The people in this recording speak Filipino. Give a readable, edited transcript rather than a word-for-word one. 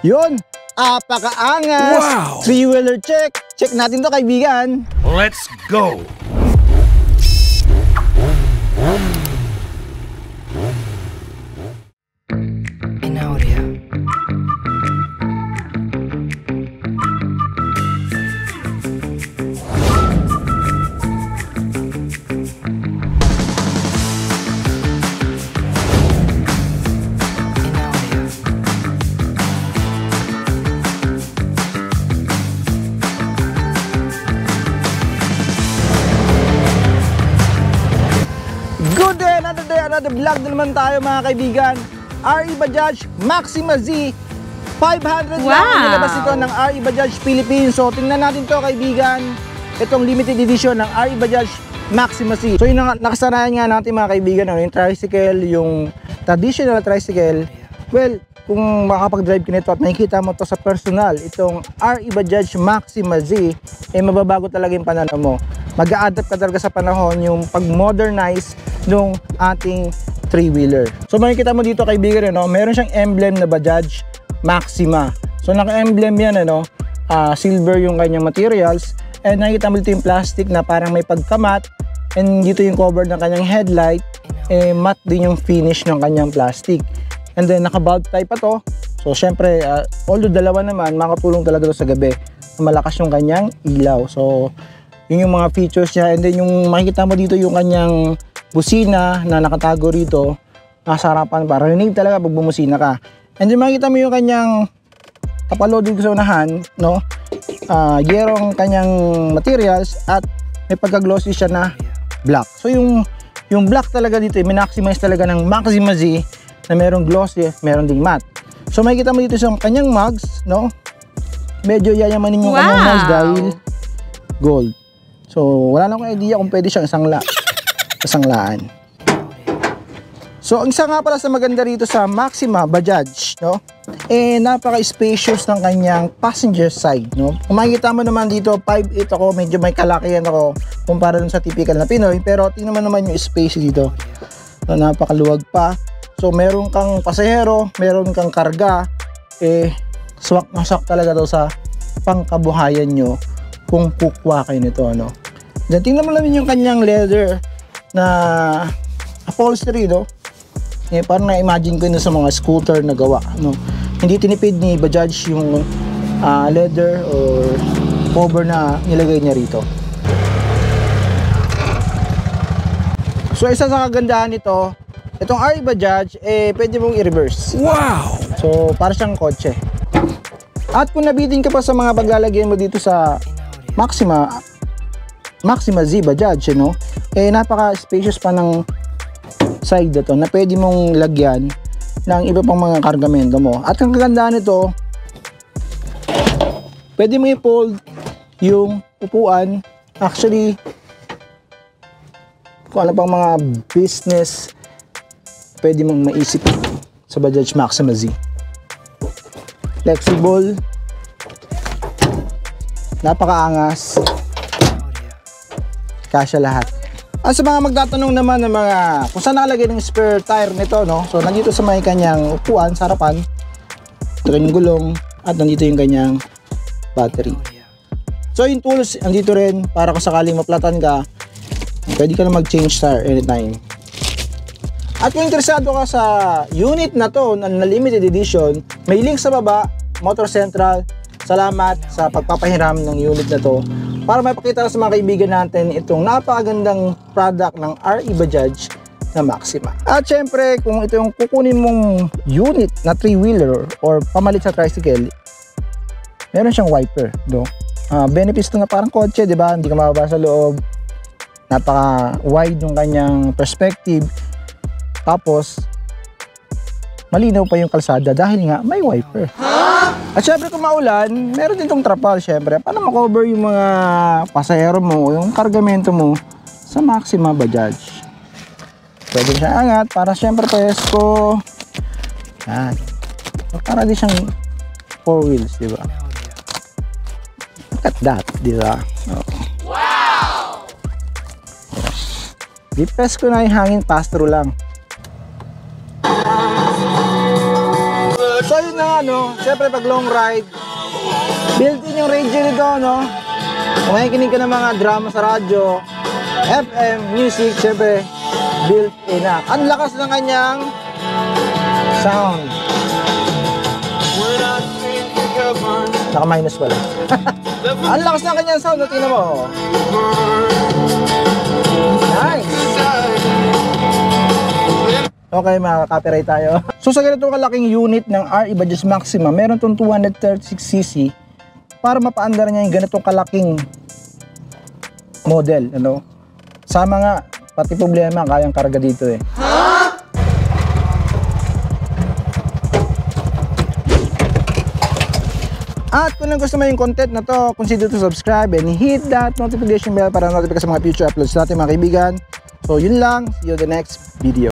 Yun, apakaangas. Wow! Three-wheeler check. Check natin to, kaibigan. Let's go! Another vlog na naman tayo mga kaibigan. RE Bajaj Maxima Z 500 lang ang nilabas ito ng RE Bajaj Philippines. So tingnan natin to kaibigan, itong limited edition ng RE Bajaj Maxima Z. So yung nakasanayan nga natin mga kaibigan, yung tricycle, yung traditional tricycle. Well, kung makapag-drive ka nito at makikita mo to sa personal, itong RE Bajaj Maxima Z, mababago talaga yung pananaw mo. Mag-a-adapt ka talaga sa panahon yung pag-modernize nung ating three-wheeler. So makikita mo dito kaibigan, meron siyang emblem na Bajaj Maxima. So naka-emblem yan, silver yung kanyang materials, and nakikita mo dito yung plastic na parang may pagkamat, and dito yung cover ng kanyang headlight, matte din yung finish ng kanyang plastic. And then naka-bulb type pa to. So syempre, although dalawa naman, makatulong talaga to sa gabi. Malakas yung kanyang ilaw. So yun yung mga features niya. And then yung makikita mo dito yung kanyang busina na nakatago rito nasa harapan para rinig talaga pag bumusina ka. And then makikita mo yung kanyang kapaloading sa unahan, yerong kanyang materials at may pagka-glossy siya na black. So yung black talaga dito, minaximize talaga ng Maxima Z na merong glossy, meron ding matte. So makikita mo dito sa kanyang mugs, medyo yayamanin yung kanyang mugs dahil gold. So wala lang akong idea kung pwede siyang sanglaan. So ang isa nga pala sa maganda rito sa Maxima Bajaj, napaka-spacious ng kanyang passenger side, Kung makikita mo naman dito, 5'8" ako, medyo may kalakihan ako kumpara dun sa typical na Pinoy, pero tingnan mo naman yung space dito. So, napakaluwag pa. So meron kang pasahero, meron kang karga, swak na swak talaga daw sa pangkabuhayan nyo kung kukuha kayo nito, Then tingnan mo naman yung kanyang leather na upholstery, parang na-imagine ko yun sa mga scooter na gawa, Hindi tinipid ni Bajaj yung leather or cover na nilagay niya rito. So isa sa kagandahan nito, itong RE Bajaj, pwede mong i-reverse. Wow! So para siyang kotse. At kung nabitin ka pa sa mga paglalagyan mo dito sa Maxima Z Bajaj, napaka-spacious pa ng side na to na pwede mong lagyan ng iba pang mga kargamento mo. At ang kagandahan nito, pwede mo i-fold yung upuan. Actually, kung ano pang mga business pwede mong maisip sa Bajaj Maxima Z. Flexible, napakaangas, kasya lahat. At sa mga magtatanong naman ng mga kung saan nakalagay ng spare tire nito, so nandito sa may kanyang upuan sa harapan, ito kanyang gulong, at nandito yung kanyang battery. So yung tools nandito rin para kung sakaling maplatan ka, pwede ka na mag-change tire anytime. At kung interesado ka sa unit na to na limited edition, may link sa baba, Motor Central. Salamat sa pagpapahiram ng unit na to para mapakita sa mga kaibigan natin itong napakagandang product ng RE Bajaj na Maxima. At syempre, kung ito yung kukunin mong unit na three-wheeler or pamalit sa tricycle, meron siyang wiper, benefits to na parang kotse, di ba? Hindi ka mababa sa loob, napaka-wide yung kanyang perspective, tapos malinaw pa yung kalsada dahil nga may wiper. At syempre kung maulan, meron din itong trapal syempre para makover yung mga pasahero mo, yung kargamento mo sa Maxima Bajaj. Pwede siyang angat para syempre presko. Yan. Para di siyang 4 wheels, di ba? Look at that, di ba? Wow! Di presko na yung hangin, pass through lang. So yun na nga, no? Siyempre pag long ride, built-in yung radio nito, no? Kung makikinig ka ng mga drama sa radyo, FM, music, siyempre, built-in na. Ang lakas ng kanyang sound. Naka-minus pala. Ang lakas ng kanyang sound, tingnan mo. Nice. Okay, makaka-copyright tayo. So sa ganitong kalaking unit ng RE Bajaj Maxima, meron itong 236cc para mapaandar niya yung ganitong kalaking model, ano? Sama nga, pati problema, kayang karga dito eh. At kung gusto mo yung content na to, consider to subscribe and hit that notification bell para notify ka sa mga future uploads natin mga kaibigan. So yun lang, see you in the next video.